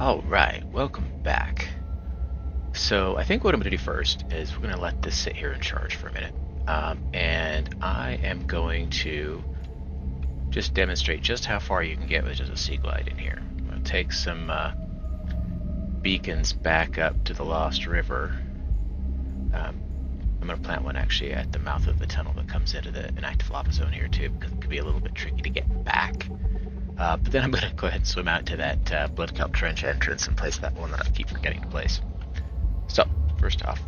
Alright, welcome back. So I think what I'm going to do first is we're going to let this sit here and charge for a minute. And I am going to just demonstrate just how far you can get with just a sea glide in here. I'm going to take some beacons back up to the Lost River. I'm going to plant one actually at the mouth of the tunnel that comes into the Inactive Lava Zone here too, because it could be a little bit tricky to get back. But then I'm going to go ahead and swim out to that Blood Kelp Trench entrance and place that one that I keep forgetting to place. So, first off,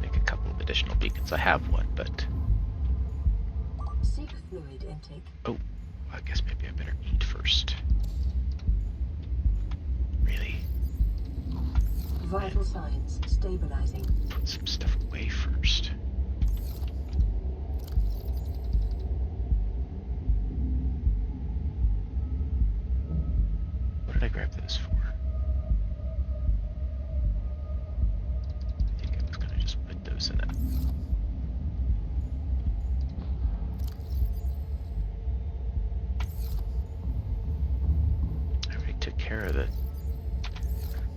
make a couple of additional beacons. I have one, but... Seek fluid intake. Oh, I guess maybe I better eat first. Really? Vital signs stabilizing. Put some stuff away first. What did I grab those for? I think I was going to just put those in that. I already took care of it.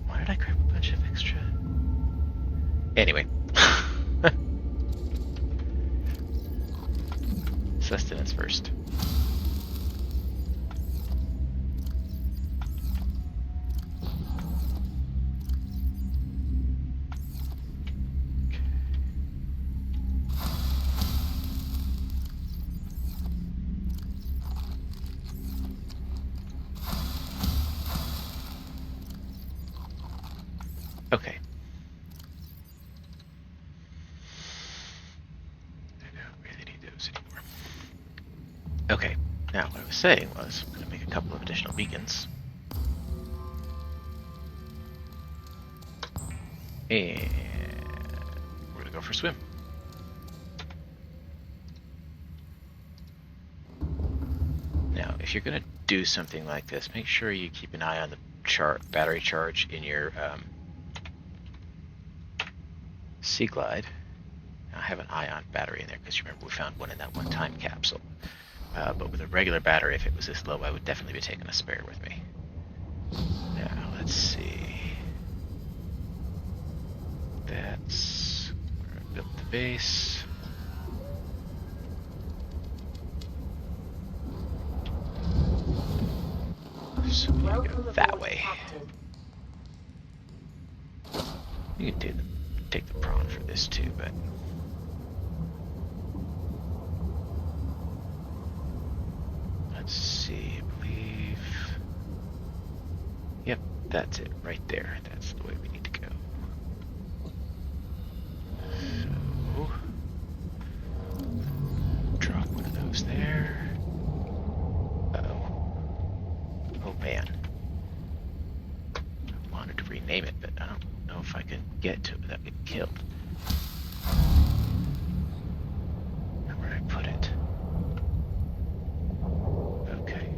Why did I grab a bunch of extra? Anyway. Sustenance first. Okay. I don't really need those anymore. Okay, now what I was saying was I'm going to make a couple of additional beacons. And we're going to go for a swim. Now, if you're going to do something like this, make sure you keep an eye on the battery charge in your Sea Glide. I have an ion battery in there because you remember we found one in that one time capsule. But with a regular battery, if it was this low, I would definitely be taking a spare with me. Now, let's see. That's where I built the base. So we go that way. You can take the prawn for this too, but... Let's see, I believe... Yep, that's it, right there. That's the way we need to go. So... Drop one of those there. Uh-oh. Oh man. I wanted to rename it, but I don't know if I can get to it without getting killed. Where did I put it? Okay.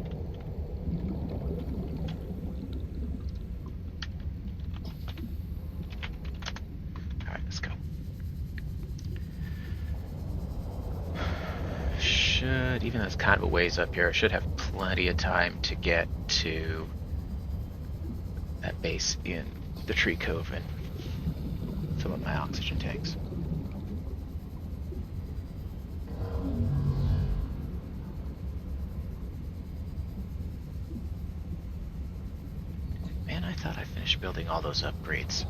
Alright, let's go. Even though it's kind of a ways up here, I should have plenty of time to get to that base in the Tree Cove and fill up my oxygen tanks. Man, I thought I finished building all those upgrades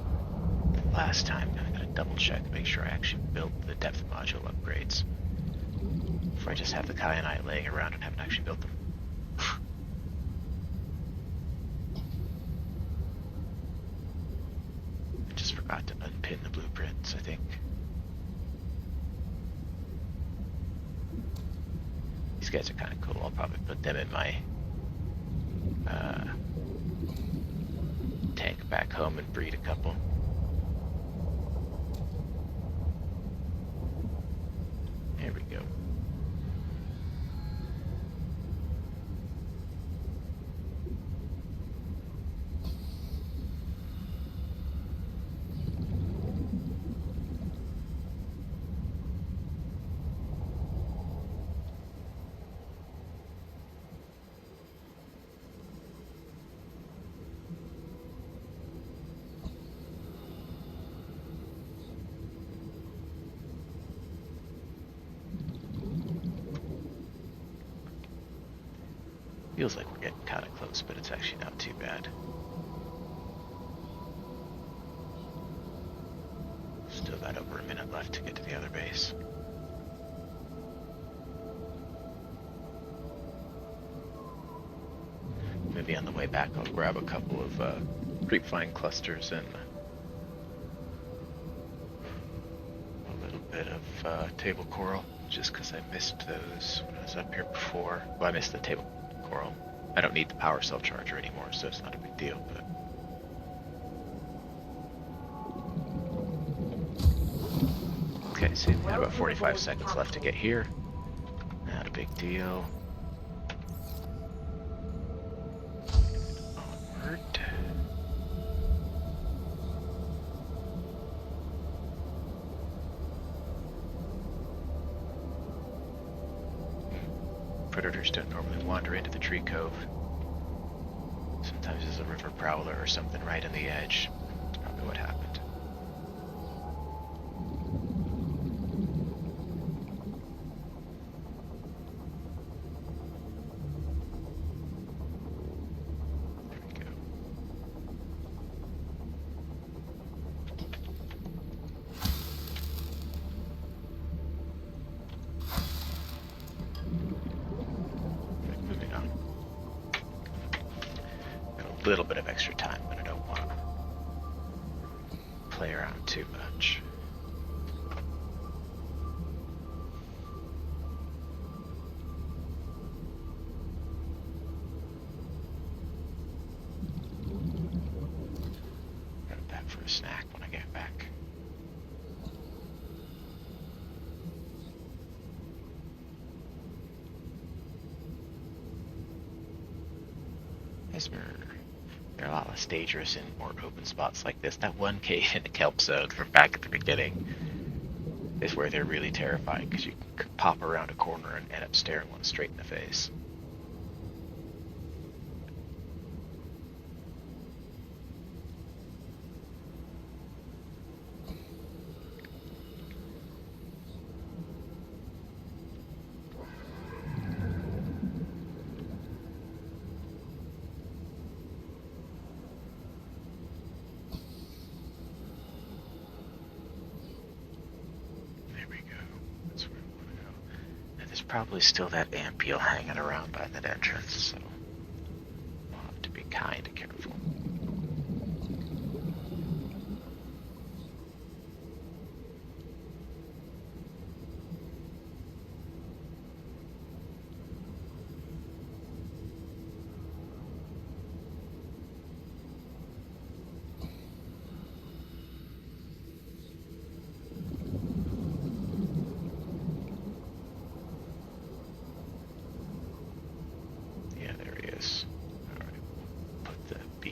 last time. I'm gonna double check to make sure I actually built the depth module upgrades before I just have the kyanite laying around and haven't actually built them. Forgot to unpin the blueprints, I think. These guys are kind of cool. I'll probably put them in my tank back home and breed a couple. There we go. Feels like we're getting kind of close, but it's actually not too bad. Still got over a minute left to get to the other base. Maybe on the way back I'll grab a couple of grapevine clusters and a little bit of table coral, just because I missed those when I was up here before. Well, I missed the table coral. I don't need the power cell charger anymore, so it's not a big deal, but... Okay, so we have about 45 seconds left to get here. Not a big deal. Onward. Predators don't normally wander into the Tree Cove. Sometimes there's a river prowler or something right on the edge. That's probably what happened. There we go. Moving on. Got a little bit of extra time, but I don't want to play around too much. Grab that for a snack when I get back. They're a lot less dangerous in more open spots like this. That one cave in the kelp zone from back at the beginning is where they're really terrifying, because you can pop around a corner and end up staring one straight in the face. Probably still that ampule hanging around by that entrance, so we'll have to be kind of careful.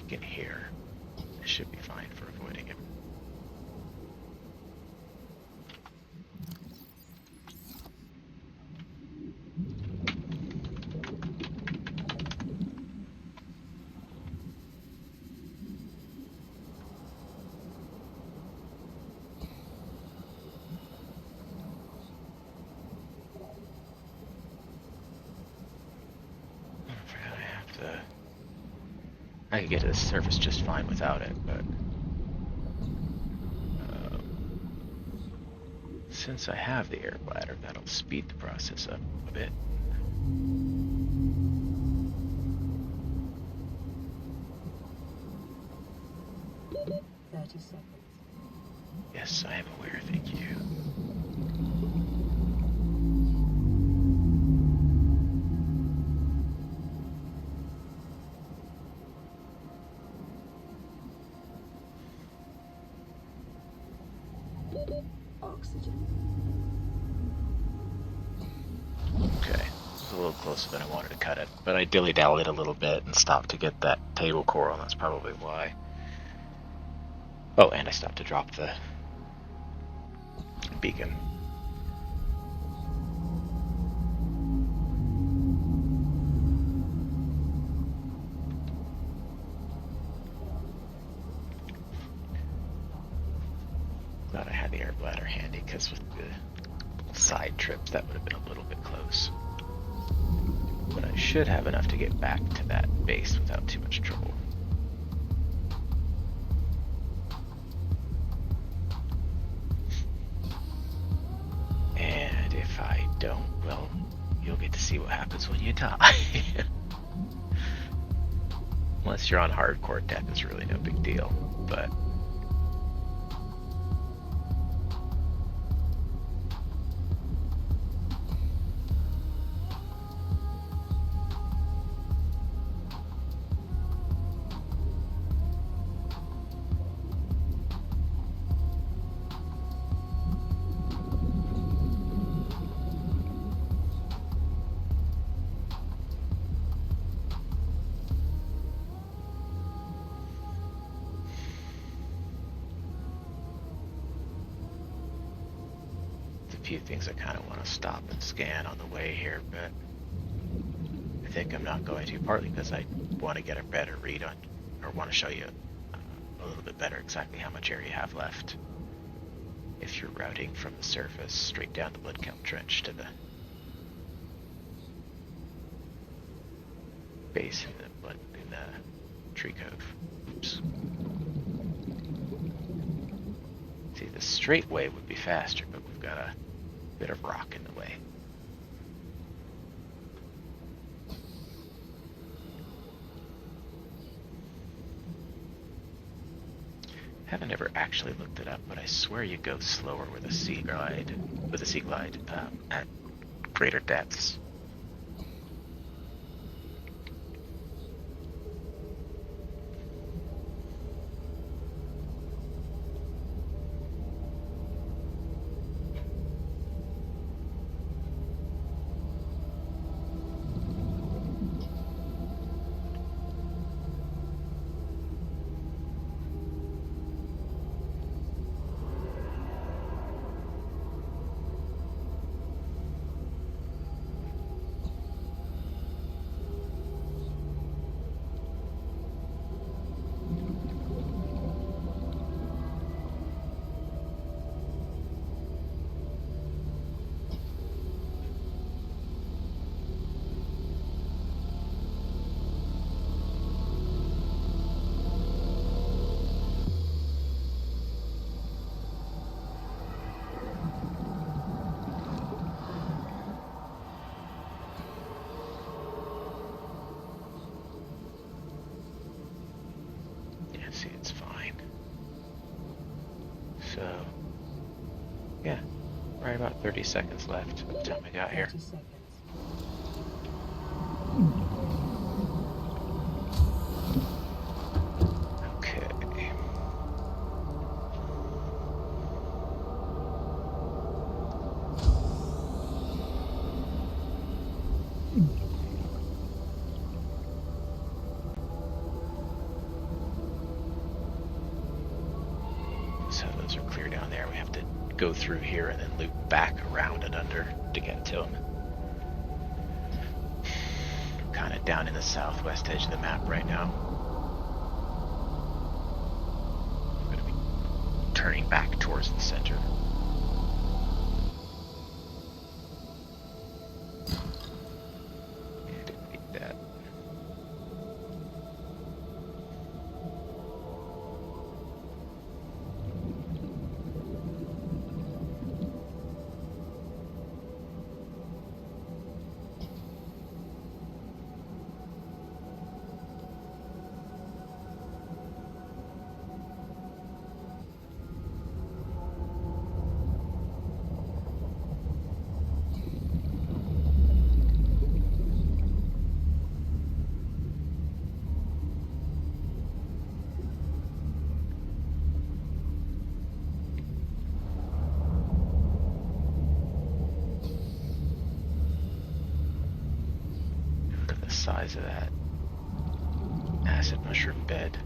In here, it should be fine for avoiding him. I could get to the surface just fine without it, but since I have the air bladder, that'll speed the process up a bit. Yes, I am aware, thank you. Okay, it's a little closer than I wanted to cut it, but I dilly-dallied a little bit and stopped to get that table coral, and that's probably why. Oh, and I stopped to drop the beacon. Glad I had the air bladder handy, because with the side trips that would have been a little bit close. But I should have enough to get back to that base without too much trouble. And if I don't, well, you'll get to see what happens when you die. Unless you're on hardcore, death is really no big deal, but... few things I kind of want to stop and scan on the way here, but I think I'm not going to, partly because I want to get a better read on, or want to show you a little bit better exactly how much area you have left if you're routing from the surface straight down the Bloodkelp Trench to the base in the Tree Cove. Oops. See, the straight way would be faster, but we've got a bit of rock in the way. Haven't ever actually looked it up, but I swear you go slower with a sea glide, at greater depths. See, it's fine. So, yeah, right about 30 seconds left by the time we got here. 30 seconds. Okay. So those are clear down there. We have to go through here and then loop back around and under to get to them. Kind of down in the southwest edge of the map right now. We're going to be turning back towards the center. Didn't need that. Size of that acid mushroom bed.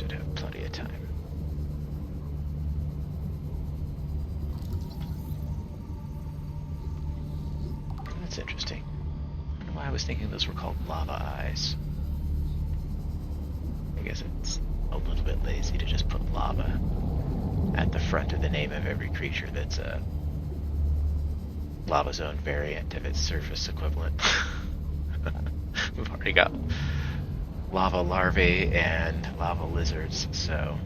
should have plenty of time. That's interesting. I don't know why I was thinking those were called lava eyes. I guess it's a little bit lazy to just put lava at the front of the name of every creature that's a lava zone variant of its surface equivalent. We've already got lava larvae and lava lizards, so...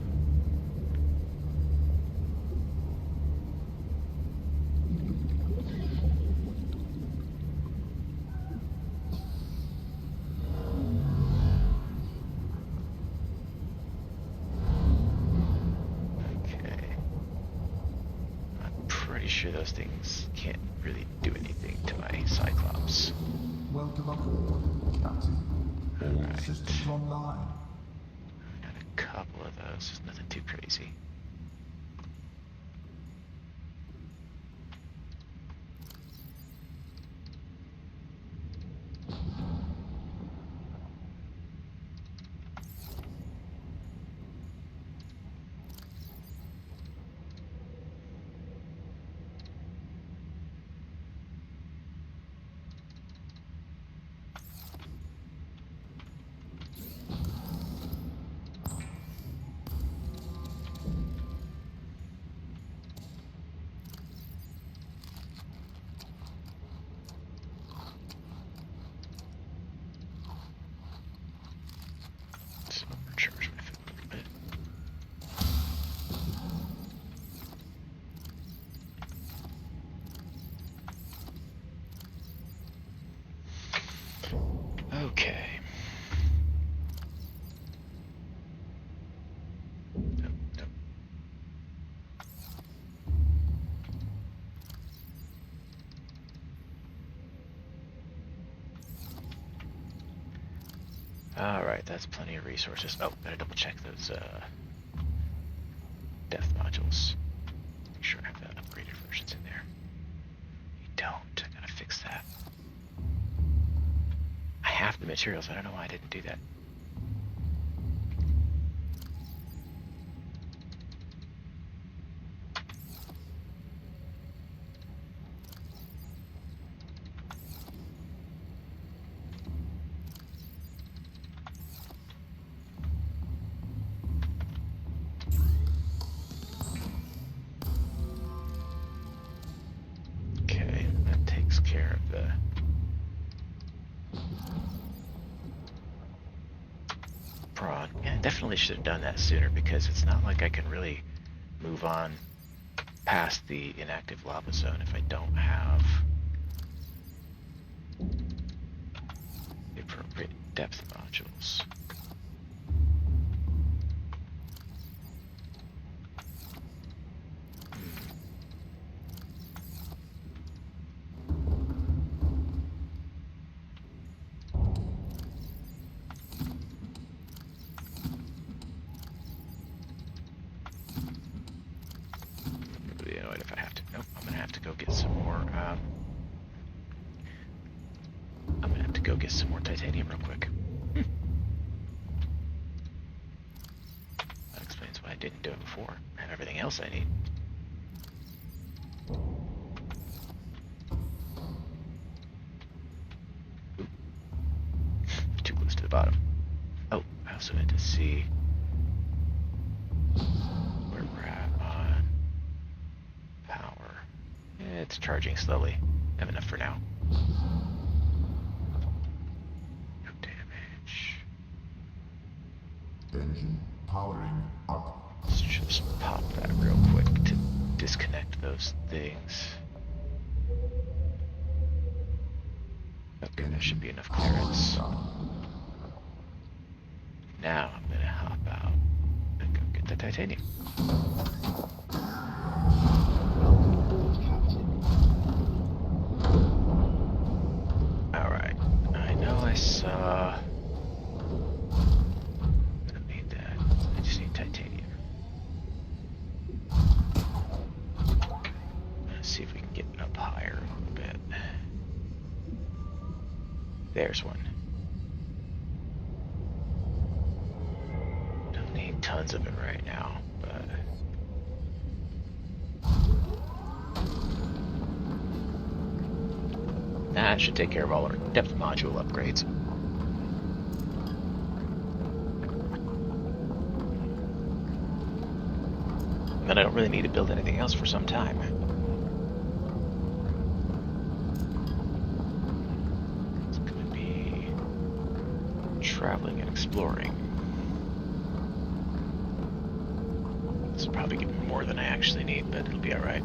sure those things can't really do anything to my Cyclops. Welcome aboard, Captain. All Right. systems online. Got a couple of those, nothing too crazy. Charge my food a little bit. Okay. Nope, nope. Alright, that's plenty of resources. Oh, gotta double check those depth modules. Make sure I have the upgraded versions in there. You don't. I gotta fix that. I have the materials. I don't know why I didn't do that. Okay, that takes care of the prawn. Yeah, I definitely should have done that sooner because it's not like I can really move on past the inactive lava zone if I don't have the appropriate depth modules. Really annoyed if I have to. Nope, I'm gonna have to go get some more. I'm gonna have to go get some more titanium real quick. That explains why I didn't do it before. I have everything else I need. Oop. Too close to the bottom. Oh, I also had to see where we're at on power. It's charging slowly. I have enough for now. No damage. Engine powering up. Let's just pop that real quick to disconnect those things. Okay, there should be enough clearance. Now I'm gonna hop out and go get the titanium. Alright, I know I saw... I don't need that, I just need titanium. Let's see if we can get it up higher a little bit. There's one. Don't need tons of it right now, but that should take care of all our depth module upgrades. And then I don't really need to build anything else for some time. It's going to be traveling and exploring. This will probably give me more than I actually need, but it'll be alright.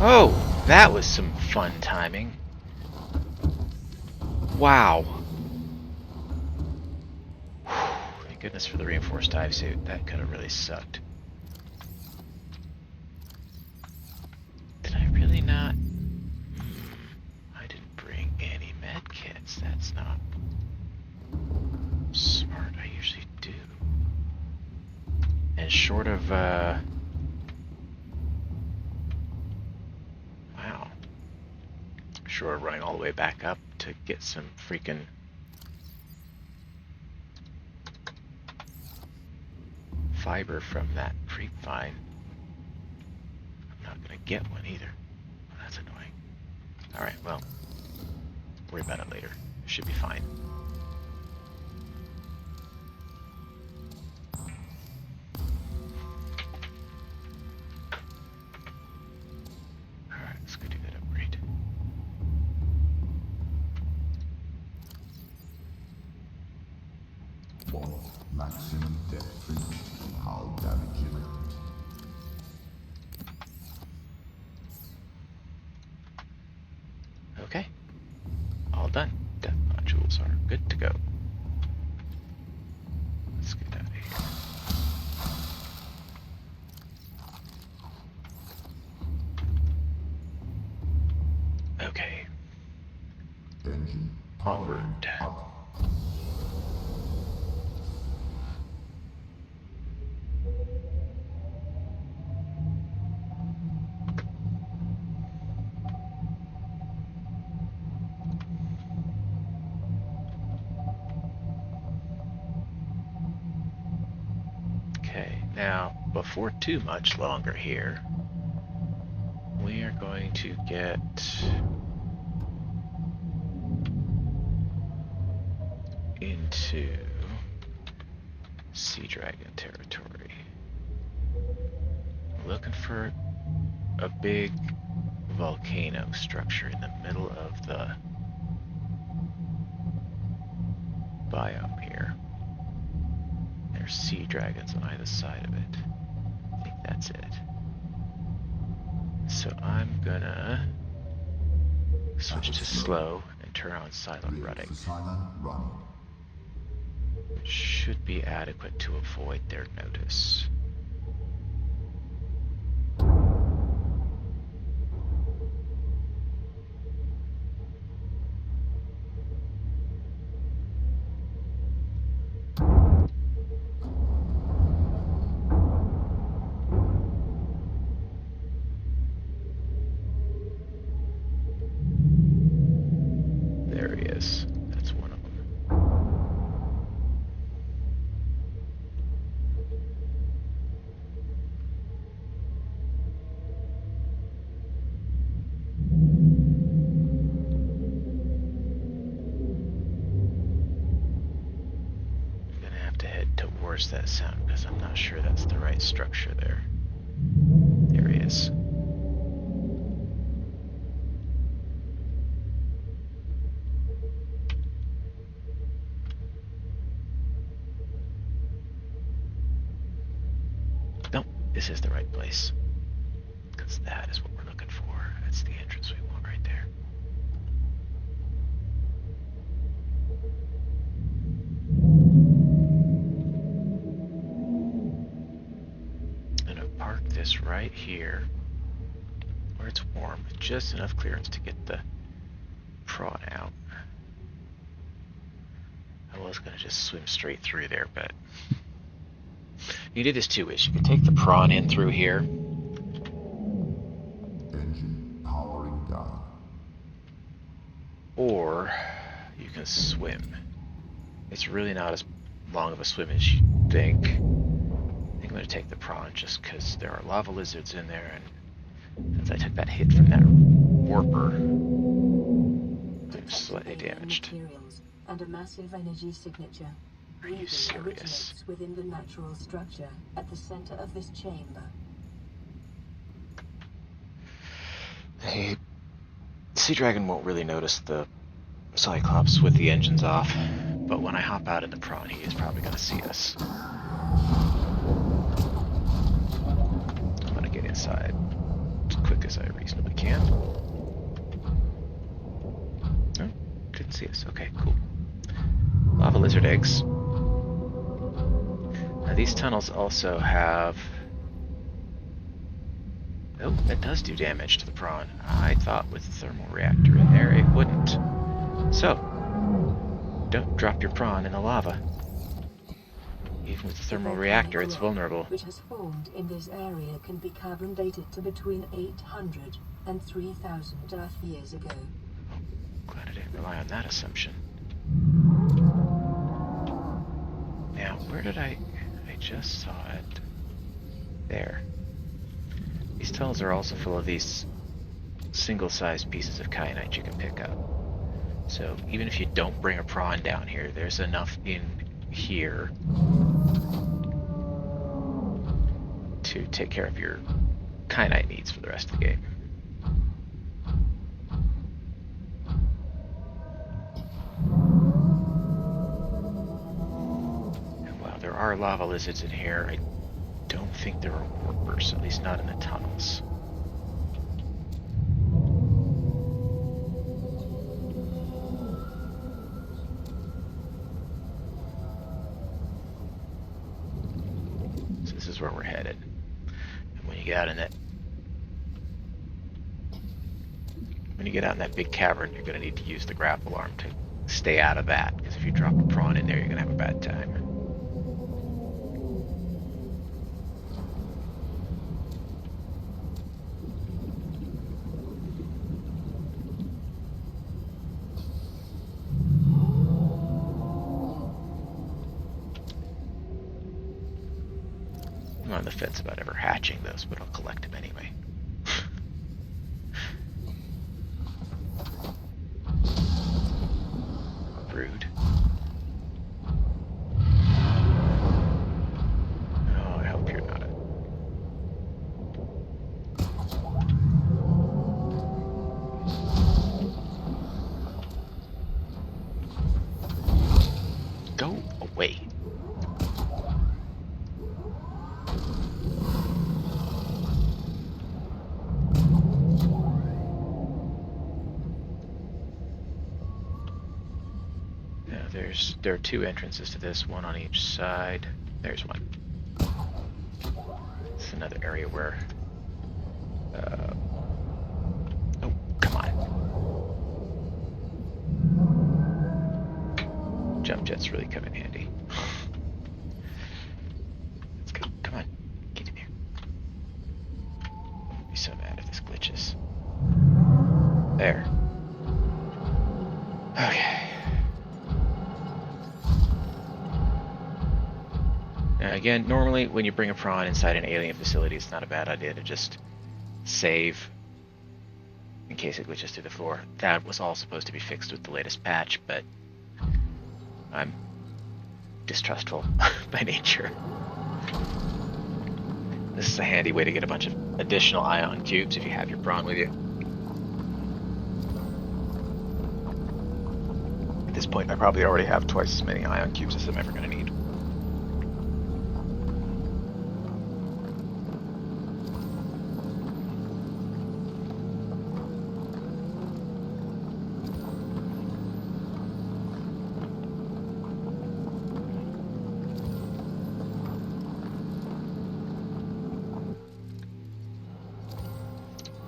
Oh, that was some fun timing. Wow. Thank goodness for the reinforced dive suit. That could have really sucked. Did I really not? I didn't bring any med kits. That's not smart. I usually do. And short of, wow. Short of running all the way back up to get some freaking fiber from that creep vine. I'm not gonna get one either. Well, that's annoying. Alright, well, worry about it later. Should be fine. Alright, let's go do that upgrade. What maximum depth reached? How damaging? Okay, all done. Depth modules are good to go. Let's get out of here. Okay, Engine onward. up. Okay, now before too much longer here, we are going to get into Sea Dragon territory. I'm looking for a big volcano structure in the middle of the biome here. There's sea dragons on either side of it. I think that's it. So I'm gonna switch to slow and turn on silent Clear running. for silent running. It should be adequate to avoid their notice. There he is. That's one of them. I'm gonna have to head towards that sound because I'm not sure that's the right structure there. There he is. Nope, this is the right place. Because that is what we're looking for. That's the entrance we want right there. right here where it's warm, with just enough clearance to get the prawn out. I was going to just swim straight through there, but you do this two ways. You can take the prawn in through here, Engine powering down. or you can swim. It's really not as long of a swim as you think. I think I'm going to take the prawn just because there are lava lizards in there, and since I took that hit from that warper, I'm slightly damaged. Materials and a massive energy signature. Are you serious? Originates within the natural structure at the center of this chamber. The Sea Dragon won't really notice the Cyclops with the engines off, but when I hop out of the prawn, he is probably going to see us. I'm going to get inside as quick as I reasonably can. Oh, didn't see us. Okay, cool. Lava lizard eggs. Now these tunnels also have... Oh, that does do damage to the prawn. I thought with the thermal reactor in there it wouldn't. So, don't drop your prawn in the lava. Even with the thermal reactor, it's vulnerable. Which has formed in this area can be carbon dated to between 800 and 3,000 Earth years ago. Glad I didn't rely on that assumption. Now, where did I just saw it. There. These tunnels are also full of these single-sized pieces of kyanite you can pick up. So even if you don't bring a prawn down here, there's enough in here to take care of your kyanite needs for the rest of the game. And while there are lava lizards in here, I don't think there are warpers, at least not in the tunnels. So this is where we're headed. And when you get out in that big cavern, you're going to need to use the grapple arm to stay out of that, because if you drop a prawn in there, you're going to have a bad time. I'm on the fence about ever hatching those, but I'll collect them anyway. Rude. Oh, I hope you're not Go away. There are two entrances to this, one on each side. There's one. It's another area where... oh, come on. Jump jets really come in handy. Let's go. Come on. Get in here. I'd be so mad if this glitches. There. Okay. Now again, normally when you bring a prawn inside an alien facility, it's not a bad idea to just save in case it glitches through the floor. That was all supposed to be fixed with the latest patch, but I'm distrustful by nature. This is a handy way to get a bunch of additional ion cubes if you have your prawn with you. At this point, I probably already have twice as many ion cubes as I'm ever going to need.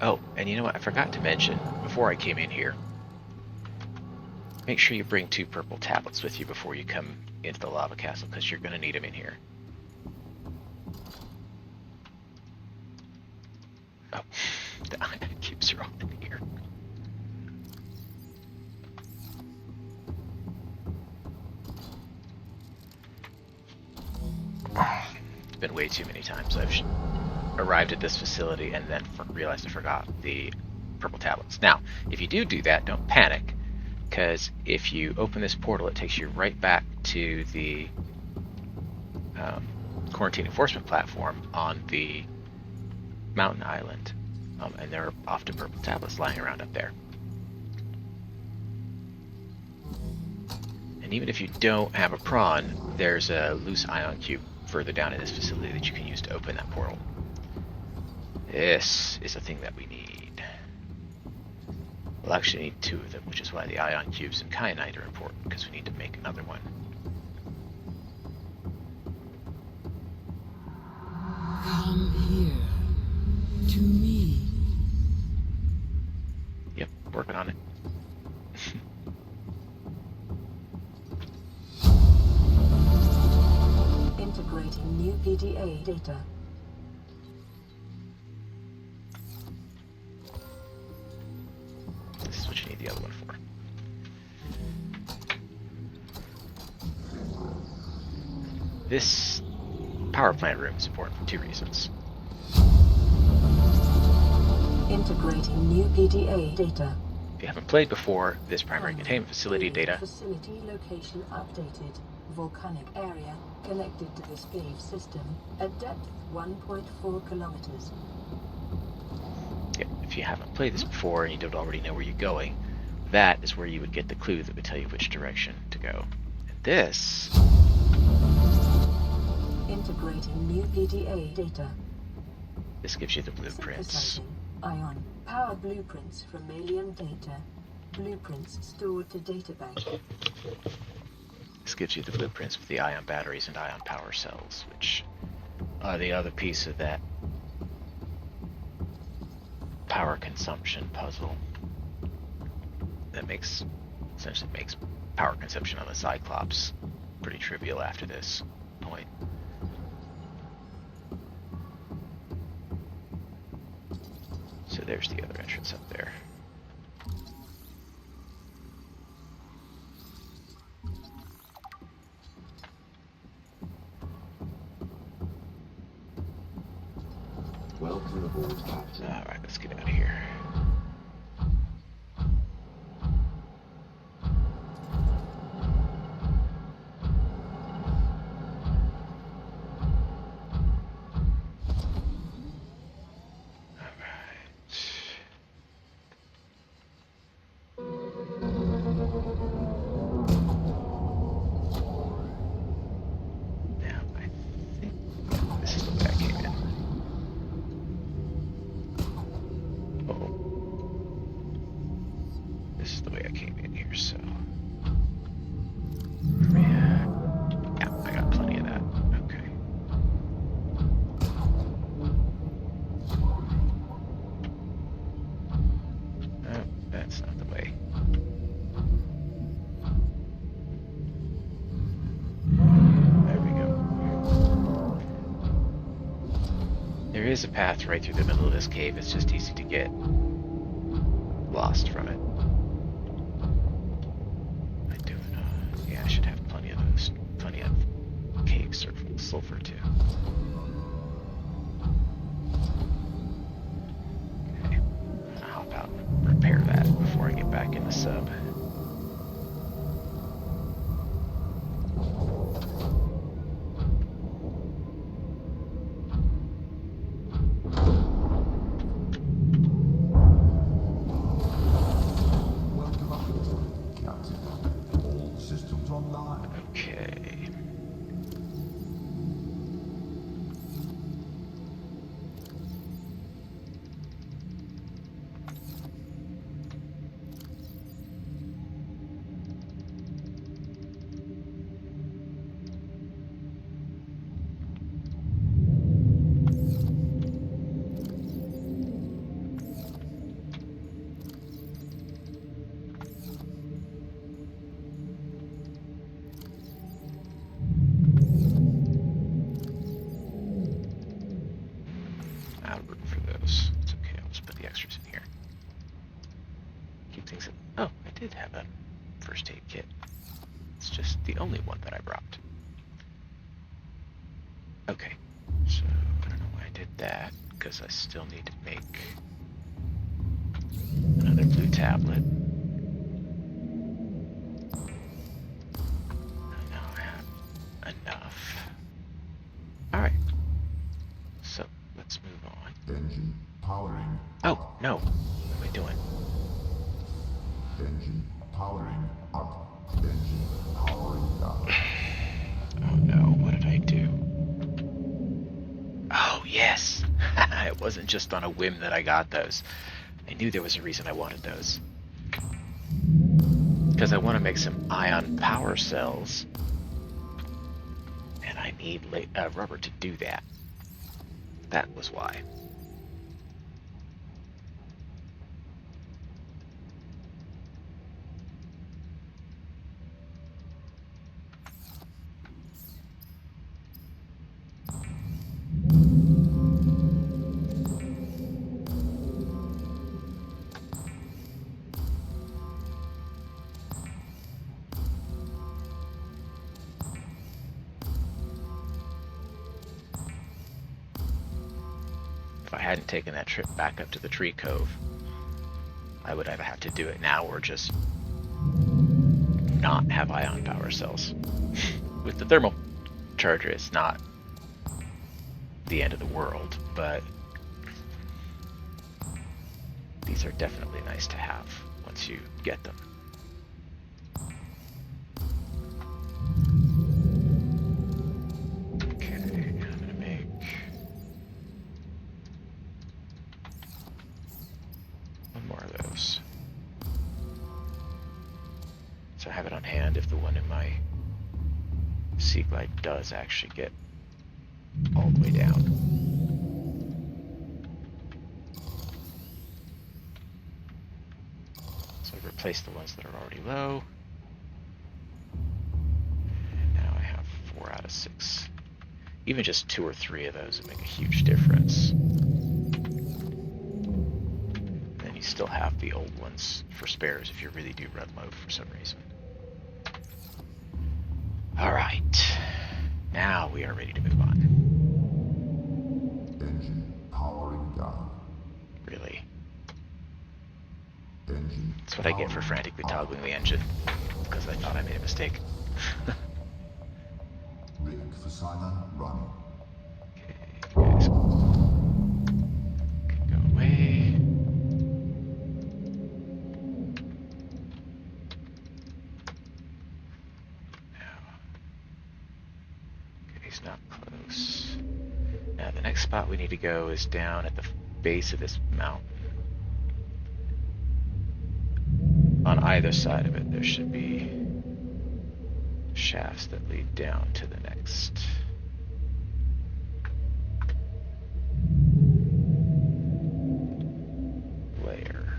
Oh, and you know what? I forgot to mention before I came in here. Make sure you bring 2 purple tablets with you before you come into the lava castle, because you're going to need them in here. Oh, the iron cubes are all in here. It's been way too many times I've arrived at this facility and then realized I forgot the purple tablets. Now, if you do that, don't panic, because if you open this portal, it takes you right back to the quarantine enforcement platform on the mountain island, and there are often purple tablets lying around up there. And even if you don't have a prawn, there's a loose ion cube further down in this facility that you can use to open that portal. This is a thing that we need. We'll actually need 2 of them, which is why the ion cubes and kyanite are important, because we need to make another one. Come here, to me. Yep, working on it. Integrating new PDA data. This is what you need the other one for. This power plant room is important for 2 reasons. Integrating new PDA data. If you haven't played before, this primary containment facility data. Facility location updated. Volcanic area connected to this cave system at depth 1.4 kilometers. Yeah, if you haven't played this before and you don't already know where you're going, that is where you would get the clue that would tell you which direction to go. And this... Integrating new PDA data. This gives you the blueprints. Synthesizing ion power blueprints from alien data. Blueprints stored to databank. This gives you the blueprints for the ion batteries and ion power cells, which are the other piece of that power consumption puzzle. That essentially makes power consumption on the Cyclops pretty trivial after this point. So there's the other entrance up there. Welcome aboard, Captain. Alright, let's get out of here. There is a path right through the middle of this cave. It's just easy to get lost from it. Yeah, I should have plenty of those. Plenty of cave sulfur too. Okay, I'm gonna hop out and repair that before I get back in the sub. the only one that I brought. Okay, so I don't know why I did that, because I still need to make another blue tablet. Now I have enough. Alright, so let's move on. Engine powering Oh, up. no. What am I doing? Engine powering up. Engine powering down. Oh no, what did I do? Oh, yes! It wasn't just on a whim that I got those. I knew there was a reason I wanted those. Because I want to make some ion power cells. And I need rubber to do that. That was why. If I hadn't taken that trip back up to the Tree Cove, I would either have to do it now or just not have ion power cells. With the thermal charger, it's not the end of the world, but these are definitely nice to have once you get them. Okay, I'm gonna make one more of those. So I have it on hand if the one in my Sea Glide does actually get all the way down. So I've replaced the ones that are already low. And now I have 4 out of 6. Even just 2 or 3 of those would make a huge difference. Then you still have the old ones for spares if you really do run low for some reason. Alright, now we are ready to move on. Engine powering down. Really. Engine That's what I get for frantically toggling the engine, because I thought I made a mistake. rig for Simon running. Okay, you guys can go away. Now, okay, he's not close. Now the next spot we need to go is down at the base of this mountain. On either side of it, there should be shafts that lead down to the next layer.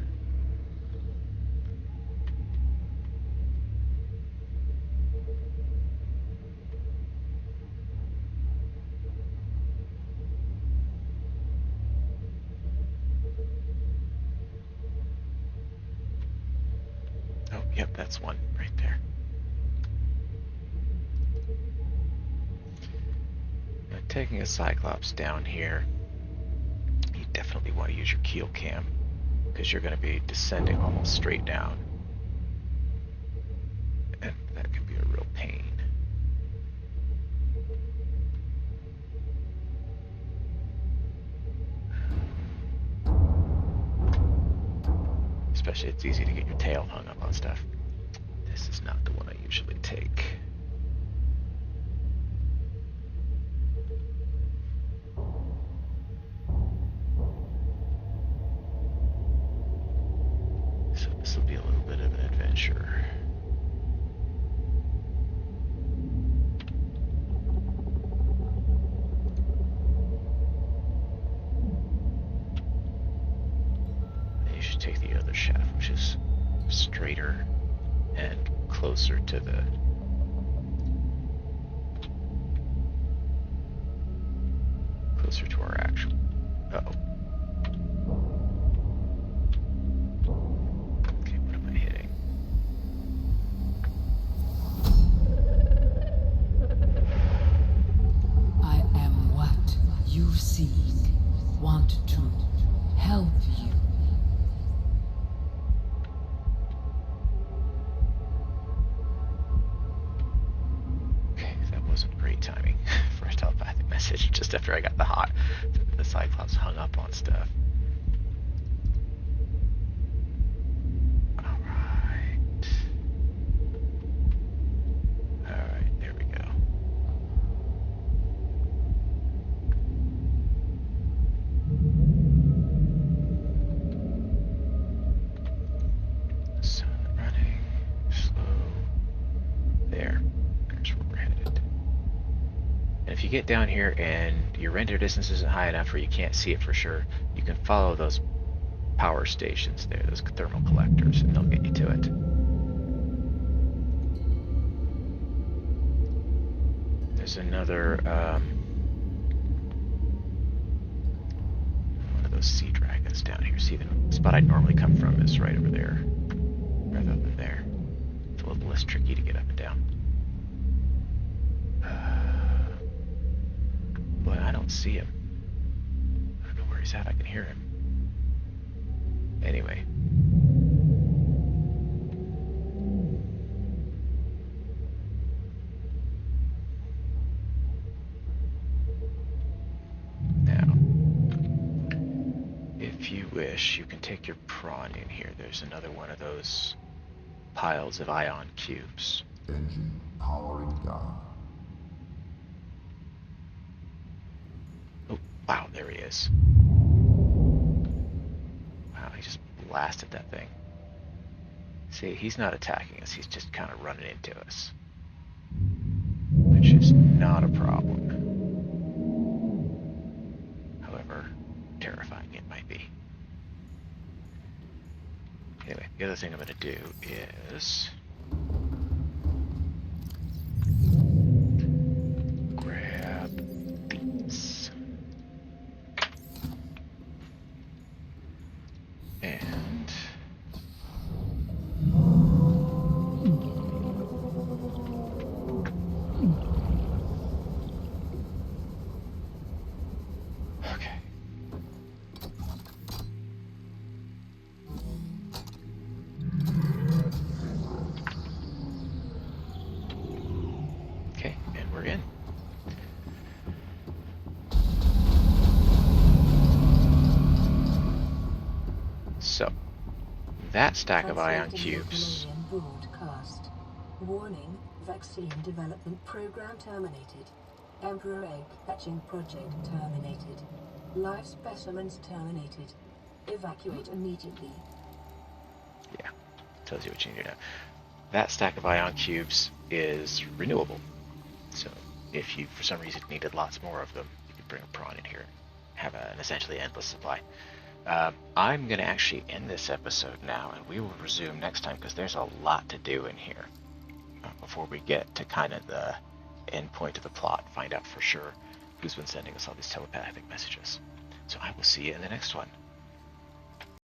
Oh, yep, that's one right there. Now, taking a Cyclops down here, you definitely want to use your keel cam, because you're going to be descending almost straight down. And that can be a real pain. Especially, it's easy to get your tail hung up on stuff. This is not the one I usually take. So this will be a little bit of an adventure. And you should take the other shaft, which is straighter and closer to the our actual. Uh-oh. Okay, what am I hitting? wasn't great timing for a telepathic message just after I got the Cyclops hung up on stuff. Alright. Alright, there we go. Sun running, slow. There. There's where we're headed. And if you get down here and your render distance isn't high enough or you can't see it for sure, you can follow those power stations there, those thermal collectors, and they'll get you to it. There's another one of those sea dragons down here. See, the spot I'd normally come from is right over there, rather than there. It's a little less tricky to get up and down. But I don't see him. I don't know where he's at. I can hear him. Anyway. Now, if you wish, you can take your prawn in here. There's another one of those piles of ion cubes. Engine powering down. Oh, wow, there he is. Wow, he just blasted that thing. See, he's not attacking us, he's just kind of running into us. Which is not a problem. However, terrifying it might be. Anyway, the other thing I'm going to do is grab these. And okay. Okay, and we're in. So, that stack of ion cubes. Broadcast. Warning, vaccine development program terminated. Emperor egg hatching project terminated. Live specimens terminated. Evacuate immediately. Yeah, tells you what you need to know. That stack of ion cubes is renewable. So, if you, for some reason, needed lots more of them, you could bring a prawn in here and have an essentially endless supply. I'm going to actually end this episode now, and we will resume next time because there's a lot to do in here before we get to kind of the end point of the plot, find out for sure who's been sending us all these telepathic messages. So I will see you in the next one.